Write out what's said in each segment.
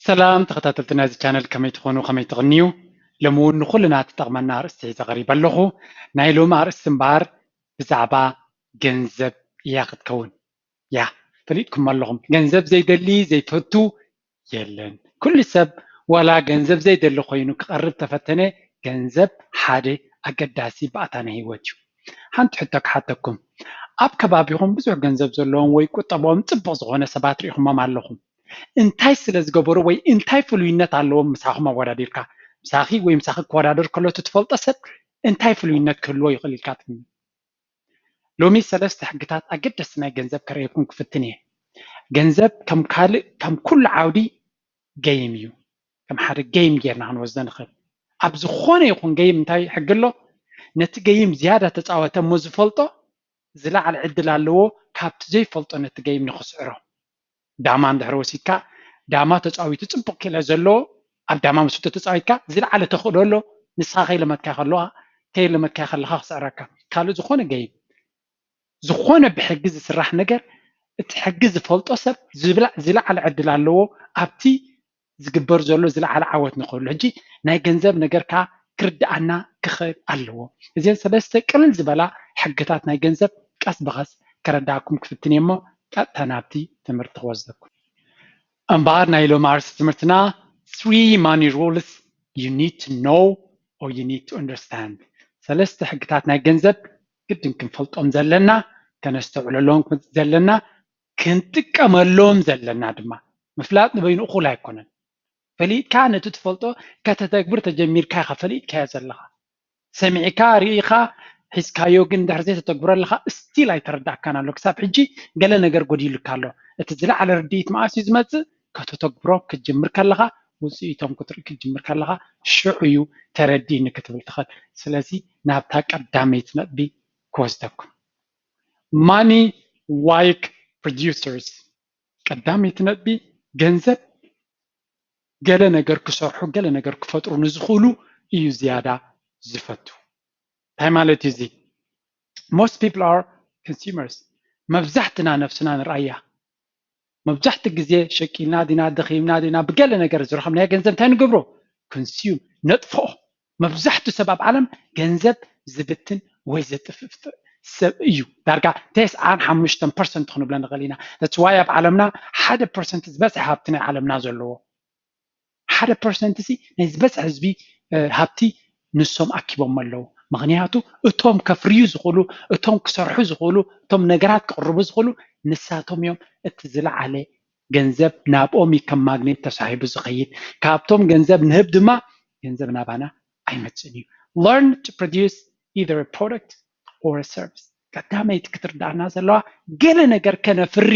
سلام تخطاتلتنا هذا القناة كما تخونوا كما تغنيو لمون كلنا تطغمنا رأسي غريب اللغو نايلو ما رأس مبار بزعبا جنزب ياخد كون يا فريدكم اللغم جنزب زي دلي زي فتو يلن كل سب ولا جنزب زي دلو خوينو قرب تفتنه جنزب حادي أقداسي بأتانا هيوتشو حنت حتك حتكم أب كبابيهم بزوع جنزب زلون ويكتبهم تبوظ غنا سبات ريهم ما معلهم እንታይ ስለ ዝገበሩ ወይ እንታይ ፍሉይነት ኣለዎም ምሳኹም ኣወዳዲርካ ምሳኺ ወይ ምሳኺ ክወዳደር ከሎ ትፈልጦ ሰብ እንታይ ፍሉይነት ክህልዎ ይኽእል ኢልካ ትምነ ሎሚ ሰለስተ ሕግታት ኣገደስቲ ናይ ገንዘብ ከርእየኩም ክፍትን እየ ገንዘብ ከም ካልእ ከም ኩሉ ዓውዲ ገይም እዩ ከም ሓደ ገይም ጌርና ክንወስዶ ንኽእል ኣብ ዝኾነ ይኹን ገይም እንታይ ሕጊ ኣሎ ነቲ ገይም ዝያዳ ተፃወተ እሞ ዝፈልጦ ዝለዓለ ዕድል ኣለዎ ካብቲ ዘይፈልጦ ነቲ ገይም ንኽስዕሮ ዳማ እንድሕር ወሲድካ ዳማ ተፃዊቱ ፅቡቅ ክለ ዘለዎ ኣብ ዳማ ምስ ተፃዊትካ ዝለዓለ ተኽእሎ ኣሎ ንስኻ ከይለመድካ ከለዋ ከይለመድካ ከለካ ክስዕረካ ካልእ ዝኾነ ገይም ዝኾነ ብሕጊ ዝስራሕ ነገር እቲ ሕጊ ዝፈልጦ ሰብ ዝለዓለ ዕድል ኣለዎ ኣብቲ ዝግበር ዘሎ ዝለዓለ ዓወት ንኽህሉ ሕጂ ናይ ገንዘብ ነገርካ ክርዳኣና ክኽእል ኣለዎ እዚአን ሰለስተ ቅልል ዝበላ ሕግታት ናይ ገንዘብ ቀስ ብቐስ ከረዳእኩም ክፍትን እየ እሞ ቀጥታ ናብቲ ትምህርቲ ክወስደኩም እምበር ናይ ሎሚ ኣርእስቲ ትምህርትና 3 money rules you need to know or you need to understand ሰለስተ ሕግታት ናይ ገንዘብ ግድን ክንፈልጦም ዘለና ከነስተውዕለሎም ዘለና ክንጥቀመሎም ዘለና ድማ ምፍላጥ ንበይኑ እኹል ኣይኮነን ፈሊጥካ ነቲ ትፈልጦ ከተተግብር ተጀሚርካ ኢኻ ፈሊጥካዮ ዘለኻ ሰሚዕካ ርኢኻ ሒዝካዮ ግን ድሕሪ ዘይተተግብሮ ኣለካ ስቲል ኣይተረዳእካን ኣሎ ክሳብ ሕጂ ገለ ነገር ጎዲሉካ ኣሎ እቲ ዝለዓለ ርድኢት መዓስ እዩ ዝመፅእ ከተተግብሮ ክትጅምር ከለካ ውፅኢቶም ክትርኢ ክትጅምር ከለካ ሽዑ እዩ ተረዲእኒ ክትብል ትኽእል ስለዚ ናብታ ቀዳመይቲ ነጥቢ ክወስደኩም money like producers ቀዳመይቲ ነጥቢ ገንዘብ ገለ ነገር ክሰርሑ ገለ ነገር ክፈጥሩ ንዝኽእሉ እዩ ዝያዳ ዝፈቱ እንታይ ማለት እዩ እዚ most people are consumers መብዛሕትና ነፍስና ንርአያ መብዛሕትኡ ግዜ ሸቂልና ዲና ደኺምና ዲና ብገለ ነገር ዝረኸብናዮ ገንዘብ እንታይ ንገብሮ ኮንሱም ነጥፍኦ መብዛሕትኡ ሰብ ኣብ ዓለም ገንዘብ ዝብትን ወይ ዘጥፍእ ሰብ እዩ ዳርጋ 95% ክንብሎ ንኽእል ኢና that's why ኣብ ዓለምና 1% ዝበፅሐ ሃብቲ ናይ ዓለምና ዘለዎ 1% እዚ ናይ ዝበፅሐ ህዝቢ ሃብቲ ንሶም ኣኪቦም ኣለዉ ምክንያቱ እቶም ከፍርዩ ዝኽእሉ እቶም ክሰርሑ ዝኽእሉ እቶም ነገራት ክቅርቡ ዝኽእሉ ንሳቶም እዮም እቲ ዝለዓለ ገንዘብ ናብኦም ከም ማግኔት ተሳሂቡ ዝኸይድ ካብቶም ገንዘብ ንህብ ድማ ገንዘብ ናባና ኣይመፅን እዩ learn to produce either a product or a service ቀዳመይቲ ክትርዳእና ዘለዋ ገለ ነገር ከነፍሪ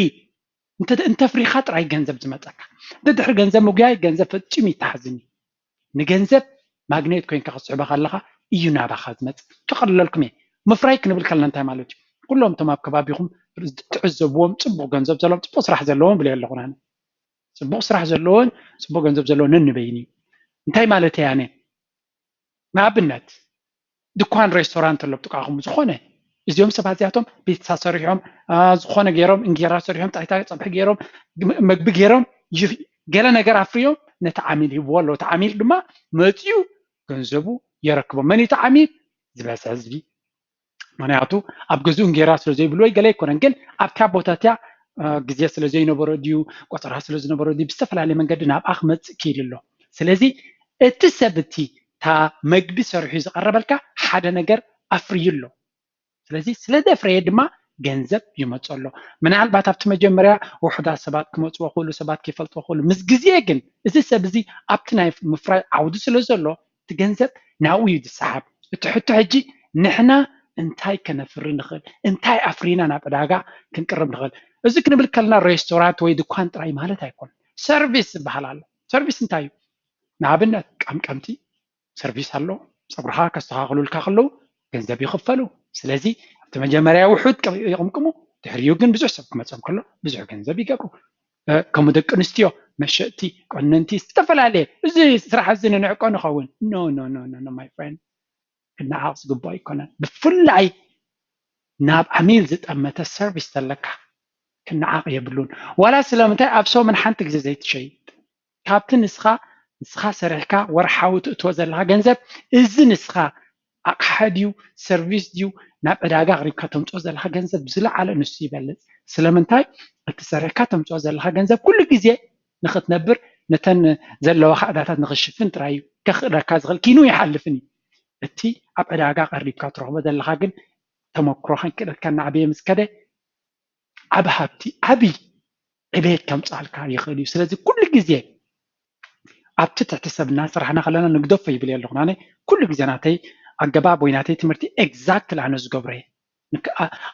እንተፍሪኻ ጥራይ ገንዘብ ዝመፀካ ድሕሪ ገንዘብ ምግያይ ገንዘብ ፈፂሙ ይተሓዝን ንገንዘብ ማግኔት ኮይንካ ክትስዕበ ከለካ እዩ ናባኻ ዝመፅእ ክቐልለልኩም እየ ምፍራይ ክንብል ከለና እንታይ ማለት እዩ ኩሎም እቶም ኣብ ከባቢኹም ትዕዘብዎም ፅቡቅ ገንዘብ ዘለዎም ፅቡቅ ስራሕ ዘለዎም ብል ኣለኹ ኣነ ፅቡቅ ስራሕ ዘለዎን ፅቡቅ ገንዘብ ዘለዎን ንበይን እዩ እንታይ ማለት እየ ኣነ ንኣብነት ድኳን ሬስቶራንት ኣሎ ጥቃኹም ዝኾነ እዚኦም ሰባት እዚኣቶም ፒዛ ሰሪሖም ዝኾነ ገይሮም እንጀራ ሰሪሖም ጣይታ ፀብሒ ገይሮም መግቢ ገይሮም ገለ ነገር ኣፍርዮም ነቲ ዓሚል ሂብዎ ኣለዎ እቲ ዓሚል ድማ መፅኡ ገንዘቡ የረክቦ መን እቲ ዓሚል ዝበዝሐ ህዝቢ ምክንያቱ ኣብ ገዝኡ እንጀራ ስለዘይብሉ ወይ ገለ ኣይኮነን ግን ኣብታ ቦታትያ ግዜ ስለዘይነበሮ ድዩ ቆፀራ ስለዝነበሮ ድዩ ብዝተፈላለየ መንገዲ ናብኣ ክመፅእ ክኢል ኣሎ ስለዚ እቲ ሰብ እቲ እታ መግቢ ሰሪሑ ዝቐረበልካ ሓደ ነገር ኣፍርዩ ኣሎ ስለዚ ስለዘፍረየ ድማ ገንዘብ ይመፅ ኣሎ ምናልባት ኣብቲ መጀመርያ ውሑዳት ሰባት ክመፅዎ ክእሉ ሰባት ከይፈልጥዎ ክእሉ ምስ ግዜ ግን እዚ ሰብ እዚ ኣብቲ ናይ ምፍራይ ዓውዲ ስለ ዘሎ እቲ ገንዘብ ናብኡ እዩ ዝሰሓብ እቲ ሕቶ ሕጂ ንሕና እንታይ ከነፍሪ ንኽእል እንታይ ኣፍሪና ናብ ዕዳጋ ክንቅርብ ንኽእል እዚ ክንብል ከለና ሬስቶራንት ወይ ድኳን ጥራይ ማለት ኣይኮነን ሰርቪስ ዝበሃል ኣሎ ሰርቪስ እንታይ እዩ ንኣብነት ቀምቀምቲ ሰርቪስ ኣሎ ፀጉርካ ከስተኻኽሉልካ ከለዉ ገንዘብ ይኽፈሉ ስለዚ ኣብቲ መጀመርያ ውሑድ ይቕምቅሙ ድሕሪኡ ግን ብዙሕ ሰብ ክመፅም ከሎ ብዙሕ ገንዘብ ይገብሩ ከምኡ ደቂ ኣንስትዮ መሸጥቲ ቆነንቲ ዝተፈላለየ እዚ ስራሕ እዚ ንዕቆ ንኸውን ኖ ኖ ኖ ኖ ማይ ፍሬንድ ክነዓቕ ዝግባእ ኣይኮነን ብፍላይ ናብ ዓሚል ዝጠመተ ሰርቪስ ዘለካ ክነዓቕ የብሉን ዋላ ስለምንታይ ኣብ ሰሙን ሓንቲ ግዜ ዘይትሸይጥ كابتن نسخة سرحكا ورحاوت توزلها جنزب إذن نسخة أقحديو سيرفيس ديو ناب عداقا غريبكا تمتو زلها جنزب بزلا على نسي بلد سلامنتاي التسرحكا تمتو زلها جنزب كل جزء نخت نبر نتن زلوا خداتات نخشفن تراي كخركاز غل كينو يحلفني التي أب عداقا غريبكا تروح بدل لها تمكروهن كده كان عبيه مسكده عب هابتي عبي عبيت كم صالكا يخلي سلازي كل جزء أبت تحتسبنا صراحة خلنا نقدف في بلي اللغناني كل جزناتي الجباب ويناتي تمرتي exact لعنو زجبري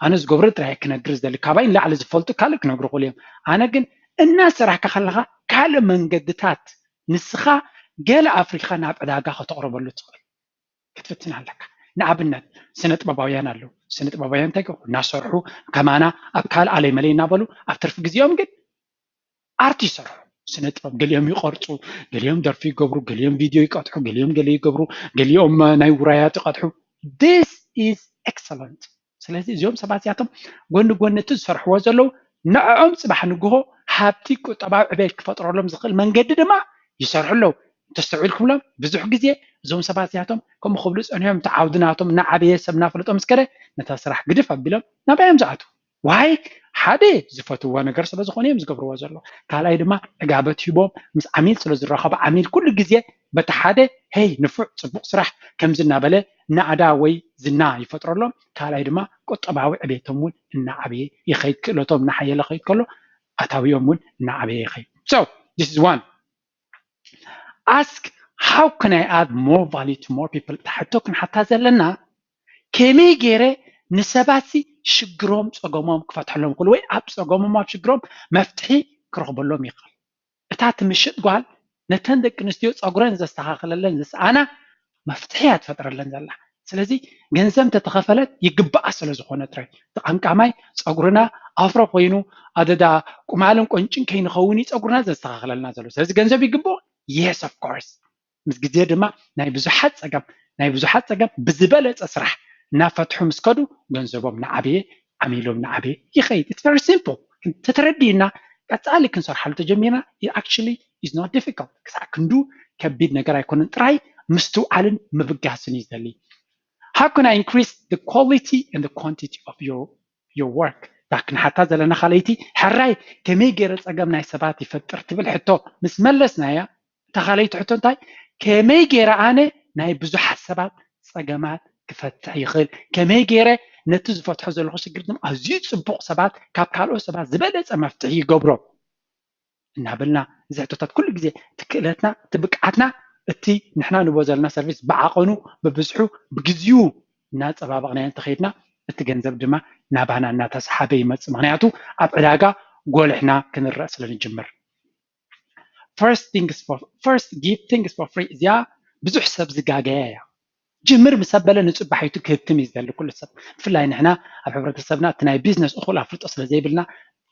أنا زجبرت راح كنا جرز ذلك كابين لا على زفلت كالك نقول قوليهم أنا جن الناس راح كخلها كال من قدتات نسخة جال أفريقيا ناب عداقة خطقرب اللي تقول كتفتنا لك نعبنا سنة بابايان له سنة بابايان تيجو ناسرحو كمانا أبكال على ملي نابلو أفتر في جزيهم جد أرتي سرحو سنة قال يوم يقرطوا قال يوم درفي يقبروا قال يوم فيديو يقطعوا قال يوم قال يقبروا قال يوم نايورايات يقطعوا this is excellent سلازي يوم سبعتياتهم قلنا تسرح وزلو نعم صباح نجوه حابتك طبعا عبيد كفترة لهم زقل من جدد ما يسرح له تستوعبكم لهم بزح جزية زوم سبعتياتهم كم خبلوس أنهم تعودناتهم نعبيه سبنا فلتهم مسكرة نتسرح قدف بلهم نبيهم زعتوا وهاي حدا زفتوا نجار سبز خونيهم زقبروا وزلو كالاي دما عقابت يبوم مس عميل سلز الرخابة عميل كل جزية بتحدى هي نفع صبوق صراح كم زنا بله نعدا وي زنا يفتر لهم كالاي دما قطباوي عبيتهم نعبي يخيد كلهم نحيا لخيد كله أتاويهم نعبي يخيد. So this is one. Ask how can I add more value to more people حتى كن حتى زلنا كمي جيرة نسباتي شجرهم صقامهم كفتح لهم كل وين أب صقامهم ما شجرهم مفتحي كرهب لهم يقال بتاعت مشت قال نتندك نستيو صقرين زي استحقل لنا زي أنا مفتحيات فترة لنا زلا سلزي جنزم تتخفلت يجبأ أصل زخونة ترى تقام كماي صقرنا أفرا قينو أددا كمالهم كونشين كين خوني صقرنا زي استحقل لنا زلوا سلزي جنزم يجبأ yes of course مس جدير ما ناي بزحت صقام بزبالة أسرح نفتحوا مسكدو جنزبهم نعبيه عميلهم نعبيه يخيد it's very simple تتردينا كتسألك كنصر حالة جميلة it actually is not difficult كساكندو كبيد نجار يكون تراي مستو علن مبقاسن يزدلي how can I increase the quality and the quantity of your work لكن حتى زلنا خليتي حراي كمي جرس أجمع ناي سباتي فترت بالحتو مسملسنا يا تخليت حتو تاي كمي جرا أنا ناي بزح حسابات سجمات كفتح يخل كمي جرا نتز فتح زل الخش قدام أزيد سبوق سبات كابكالو سبات زبادة مفتحي جبرو نابلنا زعتوتات كل جزء تكلتنا تبقعتنا التي نحنا نبوزلنا سيرفيس بعقنو ببزحو بجزيو ناس أبابغنا ينتخيتنا التجنزب دما نابعنا ناتس حبي مس معناته أبعداقة قول إحنا كن الرأس لنجمر first give things for free زيا بزح سب زقاقيا جمر مسبلة نصب حيتو كهتميز ده لكل سب في الله نحنا أبحبرة السبنا تناي بيزنس أخو لافرط أصل زي بلنا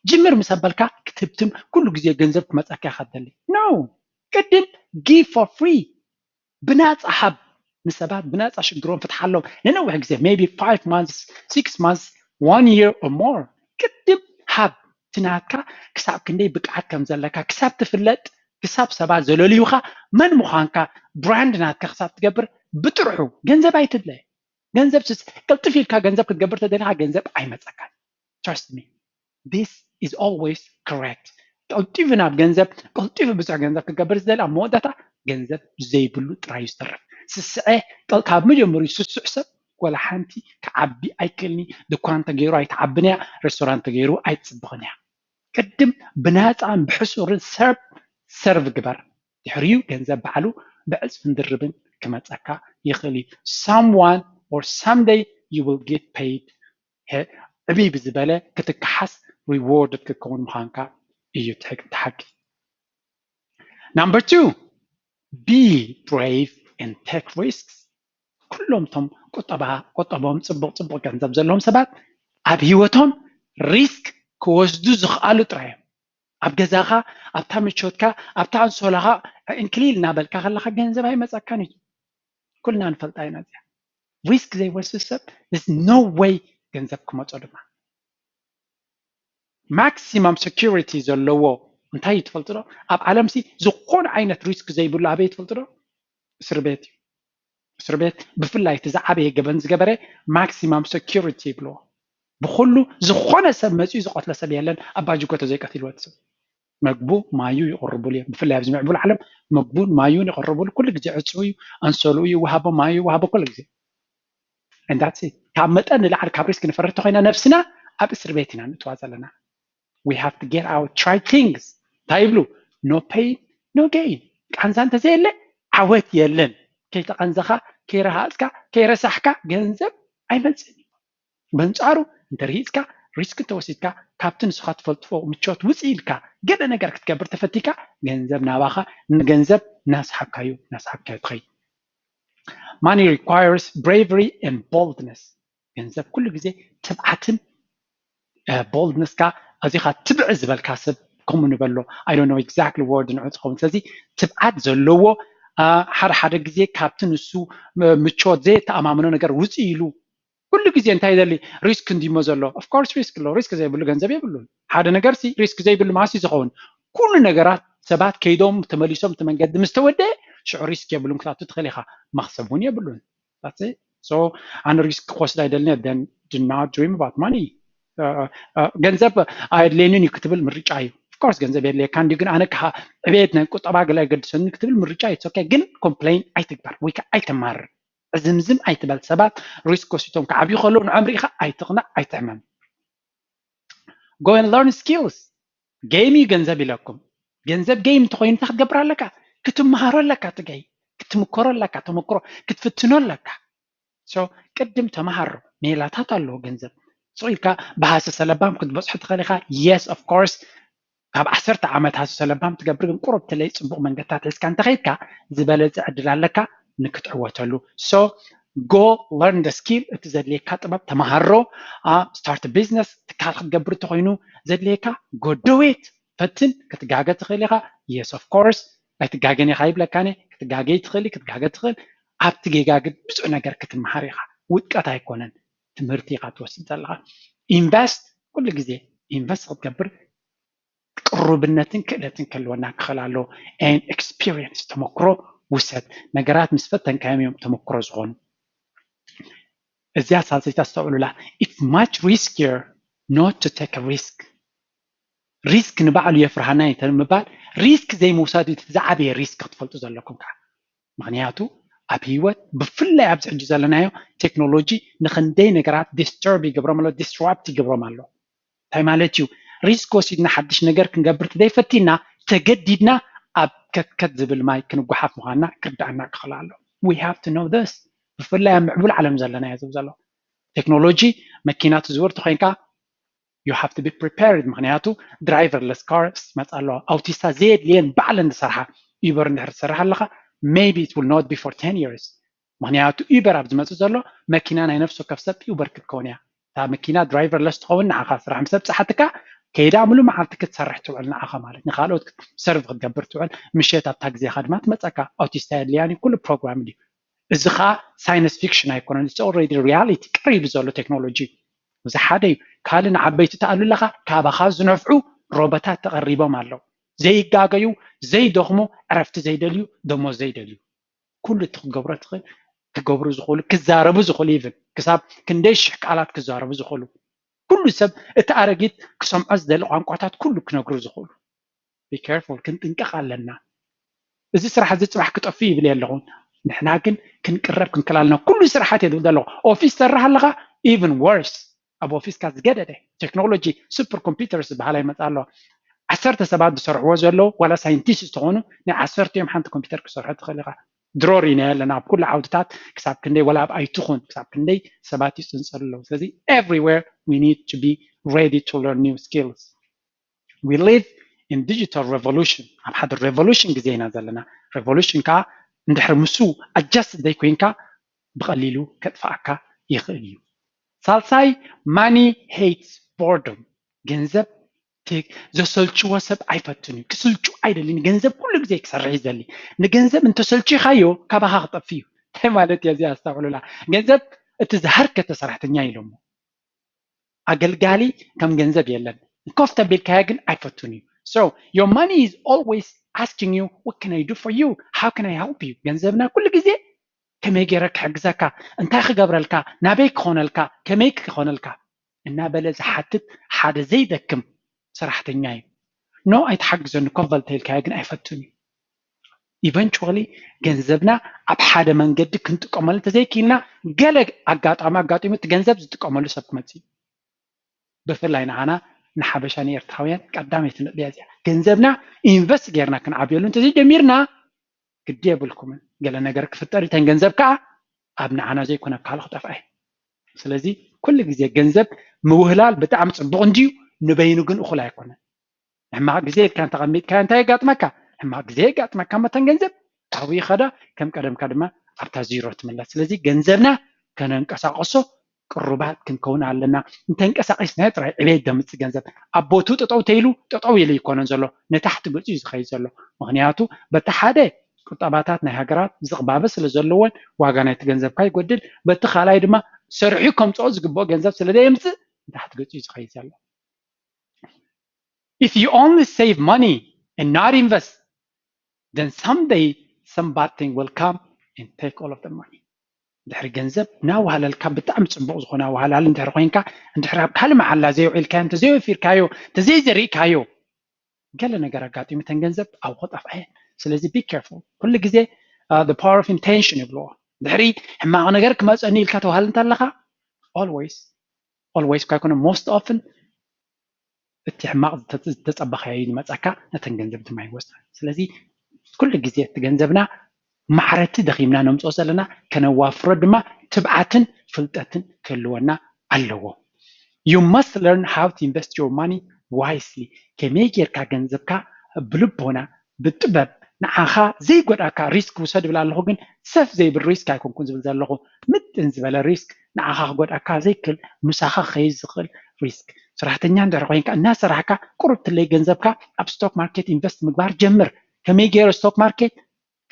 جمر مسبلك كتبتم كل جزء جنزبك ما تأكل خدلي no قدم give for free بنات أحب نسبات بنات أشجرون فتح لهم لأنه واحد جزء maybe 5 months 6 months 1 year or more قدم حب تناكا كسب كندي بقعد كم زلكا كسب تفلت كسب سبات زلوليوخا من مخانكا براند ناتكا كسب تجبر بتروحوا جنزب أيتدله جنزب قلت فيك جنزب كتجبر تدلها جنزب أي متسكر trust me this is always correct قلت في ناب جنزب قلت في بسع جنزب كتجبر تدلها مودتا جنزب زي بلو ترايس ترف سسعه قلت هاب مجمري سسعسب ولا حنتي كعبي أيكلني دكان تغيرو أيتعبني رستوران تغيرو أيتصبغني قدم بنات عم بحسور سيرف جبر تحريو جنزب بعلو بعز فندربن كما تأكا يخلي someone or someday you will get paid أبي بزبالة كتكحس rewarded ككون مخانكا إيو تحكي number 2 be brave and take risks كلهم تم قطبهم صبق كنزب زلهم سبات أب هيوتهم ريسك كوزدو زخالو ترايم أب جزاخا أب تعمل شوتكا أب تعمل سولها إنكليل نابلكا خلخا جنزب هاي مساكاني كلنا نفلت أي نازع risk زي وسوسب there's no way جنزبكم أتصدقنا maximum security زلوا እንታይ ትፈልጡ ዶ ኣብ ዓለም ሲ ዝኾነ ዓይነት ሪስክ ዘይብሉ ኣበይ ትፈልጡ ዶ እስር ቤት እዩ እስር ቤት ብፍላይ እቲ ዝዓበየ ገበን ዝገበረ ማክሲማም ሴኪሪቲ ይብልዎ ብኩሉ ዝኾነ ሰብ መፅኡ ዝቆትለ ሰብ የለን ኣብ ባጅጎ ተዘይቀትልዎ ሰብ መግቡ ማዩ ይقربሉ እዮም ብፍላይ ኣብዚ ምዕቡል ዓለም መግቡን ማዩን ይقربሉ ኩሉ ግዜ ዕፅው እዩ አንሶሉ እዩ ወሃቦ ማዩ ወሃቦ ኩሉ ግዜ and that's it ካብ መጠን ንላዕሊ ካብ ሪስክ ንፈርህ ተኮይና ነፍስና ኣብ እስር ቤት ኢና ንእትዋ ዘለና we have to get out try things እንታይ ይብሉ no pain no gain ቃንዛ እንተዘየለ ዓወት የለን ከይተቐንዘኻ ከይረሃፅካ ከይረሳሕካ ገንዘብ ኣይመፅን በንፃሩ እንተርሂፅካ ሪስክ ተወሲድካ ካብቲ ንስኻ ትፈልጥፎ ምቾት ውፅእ ኢልካ ገለ ነገር ክትገብር ተፈቲካ ገንዘብ ናባኻ ገንዘብ ናስሓብካዩ ትኸይድ money requires bravery and boldness ገንዘብ ኩሉ ግዜ ትብዓትን boldness ካ ኣዚኻ ትብዕ ዝበልካ ሰብ ከምኡ ንበሎ I don't know exactly word ንዑ ዝኸውን ስለዚ ትብዓት ዘለዎ ሓደ ግዜ ካብቲ ንሱ ምቾት ዘይተኣማምኖ ነገር ውፅእ ኢሉ ኩሉ ግዜ እንታይ ይደሊ ሪስክ እንዲሞ ዘሎ of course ሪስክ ዘይብሉ ገንዘብ የብሉን ሓደ ነገር ሲ ሪስክ ዘይብሉ ማሲ ዝኸውን ኩሉ ነገራት ሰባት ከይዶም ተመሊሶም ተመንገዲ ምስተወደአ ሽዑ ሪስክ የብሉን ክታቱ ትኽእል ኢኻ መኽሰብ እውን የብሉን that's it so ኣነ ሪስክ ክወስድ ኣይደልኒ then do not dream about money ገንዘብ ኣየድልየንን እዩ ክትብል ምርጫ እዩ of course ገንዘብ የድልየካ እንዲሁ ግን ኣነ ዕብየት ናይ ቁጠባ ገለ የገድሰኒ ክትብል ምርጫ it's okay ግን ኮምፕሌን ኣይትግበር ወይ ከዓ ኣይተማርር ዝምዝም ኣይትበል ሰባት ሪስክ ወሲቶም ከዓብዩ ከለዉ ንዖም ርኢኻ ኣይትቕናዕ ኣይትሕመም go and learn skills ጌም እዩ ገንዘብ ኢለኩም ገንዘብ ጌም እንተኮይኑ እንታይ ክትገብር ኣለካ ክትመሃሮ ኣለካ እቲ ጌም ክትምከሮ ኣለካ ተመክሮ ክትፍትኖ ኣለካ so ቅድም ተመሃሮ ሜላታት ኣለዎ ገንዘብ ኢልካ ብሃሰ ሰለባም ክትበፅሑ ትኽእል ኢኻ yes of course ካብ 10 ዓመት ሃሰ ሰለባም ትገብር ግን ቁሩብ ተለይ ፅቡቕ መንገድታት ሒዝካ እንተኸይድካ ዝበለፀ ዕድል ኣለካ ንክትዕወተሉ so go learn the skill እቲ ዘድልየካ ጥበብ ተመሃሮ start a business ትካል ክትገብር እንተኮይኑ ዘድልየካ go do it ፈትን ክትጋገ ትኽእል ኢኻ yes of course ኣይትጋገን ኢኻ ይብለካኒ ክትጋገይ ትኽእል ክትጋገ ትኽእል ኣብቲ ጌጋ ግን ብዙሕ ነገር ክትመሃር ኢኻ ውድቀት ኣይኮነን ትምህርቲ ኢኻ ትወስድ ዘለኻ ኢንቨስት ኩሉ ግዜ ኢንቨስት ክትገብር ቅሩብነትን ክእለትን ክህልወና ክኽእል ኣለዎ and experience ተመክሮ ውሰድ ነገራት ምስ ፈተንካዮም እዮም ተመክሮ ዝኾኑ እዚኣ ሳልሰይታ ዝተውዕሉላ it's much riskier not to take a risk ሪስክ ንባዕሉ የፍርሃና ምባል ሪስክ ዘይምውሳድ ዝዓበየ ሪስክ ክትፈልጡ ዘለኩም ከዓ ምክንያቱ ኣብ ሂወት ብፍላይ ኣብዚ ሕጂ ዘለናዮ ቴክኖሎጂ ንክንደይ ነገራት ዲስተርብ ይገብሮም ኣሎ ዲስራፕት ይገብሮም ኣሎ እንታይ ማለት እዩ ሪስክ ወሲድና ሓድሽ ነገር ክንገብር ተዘይፈቲና ተገዲድና ኣብ ከትከት ዝብል ማይ ክንጓሓፍ ምዃንና ክርዳእና ክኽእል ኣሎ we have to know this ብፍላይ ኣብ ምዕቡል ዓለም ዘለናዮ ዝብ ዘሎ ቴክኖሎጂ መኪና ትዝውር ተኮይንካ you have to be prepared ምክንያቱ driverless cars መፃ ኣለዋ ኣውቲስታ ዘየድልየን ባዕለን ዝሰርሓ ዩበር እንድሕር ትሰርሕ ኣለኻ maybe it will not be for 10 years ምክንያቱ ዩበር ኣብ ዝመፅእ ዘሎ መኪና ናይ ነፍሲ ወከፍ ሰብ ዩበር ክትከውን እያ እታ መኪና ድራይቨርለስ ትኸውን ንዓኻ ስራሕ ምስ በፅሓትካ ከይዳ ሙሉእ መዓልቲ ክትሰርሕ ትውዕል ንዓኻ ማለት ንካልኦት ሰርቭ ክትገብር ትውዕል ምሸት ኣብታ ግዜኻ ድማ ትመፀካ ኣውቲስታ የድልያኒ ኩሉ ፕሮግራም እዩ እዚ ከዓ ሳይንስ ፊክሽን ኣይኮነን it's already reality ቀሪሉ ዘሎ ቴክኖሎጂ እዚ ሓደ እዩ ካልእ ንዓበይቲ ተኣልለኻ ካባኻ ዝነፍዑ ሮቦታት ተቐሪቦም ኣለዉ ዘይጋገዩ ዘይደኽሙ ዕረፍቲ ዘይደልዩ ደሞዝ ዘይደልዩ ኩሉ እቲ ክገብሮ ትኽእል ክገብሩ ዝኽእሉ ክዛረቡ ዝኽእሉ ኢቭን ክሳብ ክንደይ ሽሕ ቃላት ክዛረቡ ዝኽእሉ ኩሉ ሰብ እቲ ኣረጊት ክሰምዖ ዝደሊ ቋንቋታት ኩሉ ክነግሩ ዝኽእሉ be careful ክንጥንቀቕ ኣለና እዚ ስራሕ እዚ ፅባሕ ክጠፊ ይብል ኣለኹን ንሕና ግን ክንቅረብ ክንከላልና ኩሉ ስራሓት የድብል ዘለኹ ኦፊስሰርሕ ኣለኻ even worse ኣብ ኦፊስካ ዝገደደ ቴክኖሎጂ ሱፐር ኮምፒውተርስ ዝበሃላ ይመፃ ኣለዋ 10 ሰባት ዝሰርሕዎ ዘለዉ ዋላ ሳይንቲስት ዝኾኑ ናይ 10 ዮም ሓንቲ ኮምፒውተር ክሰርሑ ትኽእል ኢኻ ድሮር ኢና ኣለና ኣብ ኩሉ ዓውድታት ክሳብ ክንደይ ዋላ ኣብ ኣይትኹን ክሳብ ክንደይ ሰባት ይፅንፀሉ ኣለዉ ስለዚ everywhere we need to be ready to learn new skills we live in digital revolution ኣብ ሓደ revolution ግዜ ኢና ዘለና revolution ከዓ እንድሕር ምሱ adjust ዘይኮይንካ ብቐሊሉ ከጥፍኣካ ይኽእል እዩ ሳልሳይ money hates boredom ገንዘብ ዘሰልችዎ ሰብ ኣይፈትን እዩ ክስልቹ ኣይደልን ገንዘብ ኩሉ ግዜ ክሰርሕ ይዘሊ ንገንዘብ እንተሰልቺኻዮ ካባኻ ክጠፊ እዩ እንታይ ማለት እያ እዚኣ ኣስተውዕሉላ ገንዘብ እቲ ዝሃርከተ ሰራሕተኛ ኢሎሞ ኣገልጋሊ ከም ገንዘብ የለን ኮፍ ተቢልካዮ ግን ኣይፈትን እዩ So your money is always asking you, what can I do for you? How can I help you? ገንዘብና ኩሉ ግዜ ከመይ ገይረ ክሕግዘካ እንታይ ክገብረልካ ናበይ ክኾነልካ ከመይ ክኾነልካ እናበለ ዝሓትት ሓደ ዘይደክም ሰራሕተኛ እዩ ኖ ኣይተሓግዘኒ ኮንቨልተልካዮ ግን ኣይፈቱን እዩ ኢቨንቹዋሊ ገንዘብና ኣብ ሓደ መንገዲ ክንጥቀመሉ ተዘይኪልና ገለ ኣጋጢሙ እቲ ገንዘብ ዝጥቀመሉ ሰብ ክመፅእ ብፍላይ ንዓና ንሓበሻ ንኤርትራውያን ቀዳመይቲ ንጥልያ እዚኣ ገንዘብና ኢንቨስት ጌርና ክንዓብየሉ እንተዘይጀሚርና ግዲ የብልኩምን ገለ ነገር ክፍጠር እተን ገንዘብ ከዓ ኣብ ንዓና ዘይኮነ ካል ክጠፍአ ስለዚ ኩሉ ግዜ ገንዘብ ምውህላል ብጣዕሚ ፅቡቅ እንድዩ ንበይኑ ግን እኹል ኣይኮነን ሕማቅ ግዜ ኢልካ ተቐሚጥካ እንታይ የጋጥመካ ሕማቅ ግዜ የጋጥመካ መተን ገንዘብ ኣብኡ ይኸዳ ከም ቀደምካ ድማ ኣብታ ዚሮ ትምለስ ስለዚ ገንዘብና ከነንቀሳቀሶ ቅሩባት ክንከውን ኣለና እንተንቀሳቂስና ጥራይ ዕቤት ደምፅእ ገንዘብ ኣቦቱ ጠጠው ተይሉ ጠጠው ኢሉ ይኮነን ዘሎ ነታሕቲ ገፁ እዩ ዝኸይድ ዘሎ ምክንያቱ በቲ ሓደ ቁጠባታት ናይ ሃገራት ዝቕባበ ስለ ዘለዎን ዋጋ ናይቲ ገንዘብካ ይጎድል በቲ ካልኣይ ድማ ሰሪሑ ከምፅኦ ዝግብኦ ገንዘብ ስለ ዘየምፅእ ነታሕቲ ገፁ እዩ ዝኸይድ ዘሎ If you only save money and not invest, then someday some bad thing will come and take all of the money. ድሕሪ ገንዘብ ናዋህለልካ ብጣዕሚ ፅቡቅ ዝኾነ ዋህላል እንድሕሪ ኮይንካ እንድሕሪ ኣብ ካልእ መዓላ ዘይውዒልካዮ እንተዘይወፊርካዮ እንተዘይዘሪእካዮ ገለ ነገር ኣጋጢሙ ተን ገንዘብ ኣብ ክጠፍአ ስለዚ be careful ኩሉ ግዜ the power of intention ይብልዎ ድሕሪ ሕማቕ ነገር ክመፀኒ ኢልካ ተዋህል እንተለኻ always ካይኮነ most often እቲ ሕማቕ ተፀበኻዮ ይመፀካ ነተን ገንዘብ ድማ ይወስዳ ስለዚ ኩሉ ግዜ እቲ ገንዘብና ማዕረቲ ደኺምና ነምፅኦ ዘለና ከነዋፍሮ ድማ ትብዓትን ፍልጠትን ክህልወና ኣለዎ You must learn how to invest your money wisely ከመይ ጌርካ ገንዘብካ ብልቦና ብጥበብ ንዓኻ ዘይጎዳእካ ሪስክ ውሰድ ብል ኣለኹ ግን ሰፍ ዘይብል ሪስክ ኣይኮንኩን ዝብል ዘለኹ ምጥን ዝበለ ሪስክ ንዓኻ ክጎዳእካ ዘይክእል ምሳኻ ክኸይድ ዝኽእል ሪስክ ሰራሕተኛ እንድሕሪ ኮይንካ እናሰራሕካ ቁሩብ ትለይ ገንዘብካ ኣብ ስቶክ ማርኬት ኢንቨስት ምግባር ጀምር ከመይ ገይረ ስቶክ ማርኬት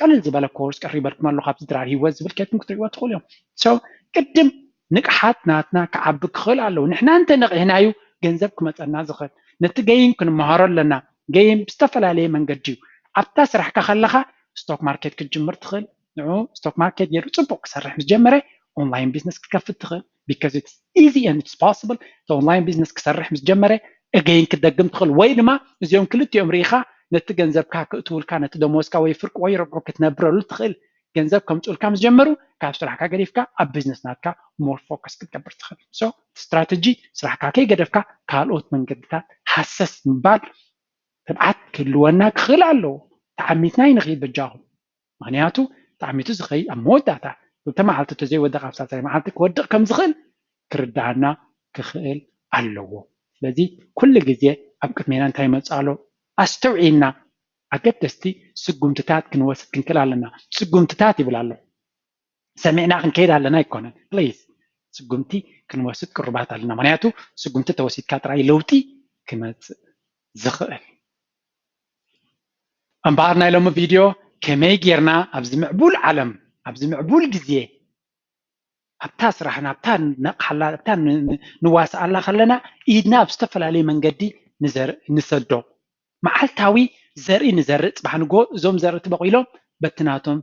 ቀለል ዝበለ ኮርስ ቀሪበልኩም ኣለኹ ኣብ ዝድራር ሂወት ዝብል ከትኩም ክትሪእዎ ትኽእሉ እዮም ሶ ቅድም ንቕሓት ናትና ክዓቢ ክኽእል ኣለዉ ንሕና እንተነቒሕናዩ ገንዘብ ክመፀና ዝኽእል ነቲ ገይም ክንመሃሮ ኣለና ገይም ብዝተፈላለየ መንገዲ እዩ ኣብታ ስራሕካ ከለኻ ስቶክ ማርኬት ክትጅምር ትኽእል ንዑ ስቶክ ማርኬት ገይሩ ፅቡቅ ክሰርሕ ምስ ጀመረ ኦንላይን ቢዝነስ ክትከፍት ትኽእል because it's easy and it's possible ኦንላይን ቢዝነስ ክሰርሕ ምስ ጀመረ እገይን ክትደግም ትኽእል ወይ ድማ እዚኦም ክልቲኦም ርኢኻ ነቲ ገንዘብካ ክእትውልካ ነቲ ደሞዝካ ወይ ፍርቂ ወይ ረብዖ ክትነብረሉ ትኽእል ገንዘብ ከምፅኡልካ ምስ ጀመሩ ካብ ስራሕካ ገዲፍካ ኣብ ቢዝነስ ናትካ ሞር ፎከስ ክትገብር ትኽእል ሶ ስትራቴጂ ስራሕካ ከይገደፍካ ካልኦት መንገድታት ሓሰስ ምባል ትብዓት ክህልወና ክኽእል ኣለዎ ተዓሚትና ይንኽይድ በጃኹም ምክንያቱ ተዓሚቱ ዝኸይድ ኣብ መወዳእታ ክልተ መዓልቲ ተዘይወድቕ ኣብ ሳልሳይ መዓልቲ ክወድቕ ከም ዝኽእል ክርዳእና ክኽእል ኣለዎ ስለዚ ኩሉ ግዜ ኣብ ቅድሜና እንታይ ይመፅእ ኣሎ ኣስተውዒልና ኣገደስቲ ስጉምትታት ክንወስድ ክንክእል ኣለና ስጉምትታት ይብል ኣሎ ሰሚዕና ክንከይድ ኣለና ኣይኮነን ፕሊዝ ስጉምቲ ክንወስድ ቅሩባት ኣለና ምክንያቱ ስጉምቲ ተወሲድካ ጥራይ ለውጢ ክመፅእ ዝኽእል እምበኣር ናይ ሎሚ ቪድዮ ከመይ ጌርና ኣብዚ ምዕቡል ዓለም ኣብዚ ምዕቡል ግዜ ኣብታ ስራሕና ኣብታ ነቕሓላ ኣብታ ንዋስኣላ ከለና ኢድና ኣብ ዝተፈላለየ መንገዲ ንሰዶ መዓልታዊ ዘርኢ ንዘርእ ፅባሕ ንጎ እዞም ዘርእቲ በቂሎም በትናቶም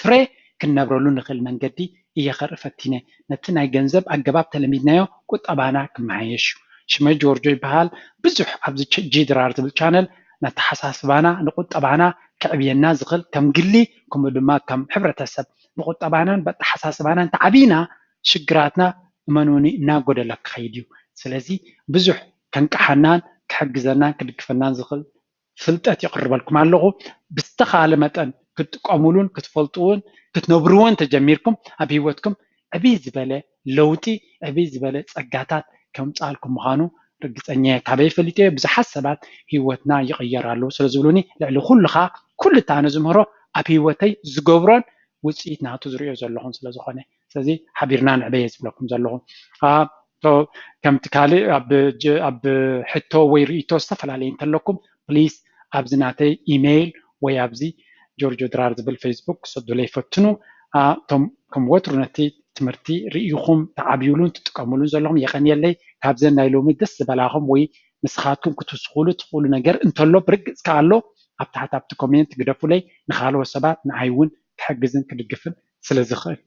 ፍሬ ክንነብረሉ ንኽእል መንገዲ እየ ከርኢ ፈቲነ ነቲ ናይ ገንዘብ ኣገባብ ተለሚድናዮ ቁጠባና ክመሓየሽ ሽመይ ጆርጆ ይበሃል ብዙሕ ኣብዚ ጂድራር ዝብል ቻነል ነተሓሳስባና ንቁጠባና ክዕብየና ዝኽእል ከም ግሊ ከምኡ ድማ ከም ሕብረተሰብ ብቁጠባናን በተሓሳስባናን ተዓቢና ሽግራትና እመኑኒ እናጎደለ ክኸይድ እዩ ስለዚ ብዙሕ ከንቀሓናን ክሕግዘናን ክድግፈናን ዝኽእል ፍልጠት ይቕርበልኩም ኣለኹ ብዝተኻለ መጠን ክትጥቀሙሉን ክትፈልጥውን ክትነብርዎን ተጀሚርኩም ኣብ ሂወትኩም ዕብይ ዝበለ ለውጢ ዕብይ ዝበለ ፀጋታት ከምፃልኩም ምዃኑ ርግፀኛ ካበይ ፈሊጠ ብዙሓት ሰባት ሂወትና ይቕየራሉ ስለ ዝብሉኒ ልዕሊ ኩሉኻ ኩሉ እታነ ዝምህሮ ኣብ ሂወተይ ዝገብሮን ውፅኢት ናቱ ዝሪኦ ዘለኹም ስለ ዝኾነ ስለዚ ሓቢርና ንዕበየ ዝብለኩም ዘለኹም ከምቲ ካልእ ኣብ ሕቶ ወይ ርእቶ ዝተፈላለየ እንተለኩም ፕሊዝ ኣብዚ ናተይ ኢሜይል ወይ ኣብዚ ጆርጆ ድራር ዝብል ፌስቡክ ክሰዱለይ ይፈትኑ ከም ወትሩ ነቲ ትምህርቲ ርኢኹም ተዓብዩሉን ትጥቀሙሉን ዘለኹም የቐኒየለይ ካብዘን ናይ ሎሚ ደስ ዝበላኹም ወይ ንስኻትኩም ክትውስኹሉ ትኽእሉ ነገር እንተሎ ብርግፅ ካሎ ኣብ ታሕቲ ኣብቲ ኮሜንት ግደፉለይ ንኻልኦት ሰባት ንዓይ እውን ክሕግዝን ክድግፍን ስለ ዝኽእል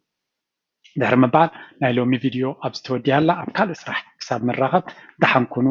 ድሕሪ ምባል ናይ ሎሚ ቪድዮ ኣብዚ ተወዲኣ ኣላ ኣብ ካልእ ስራሕ ክሳብ ንራኸብ ደሓን ኩኑ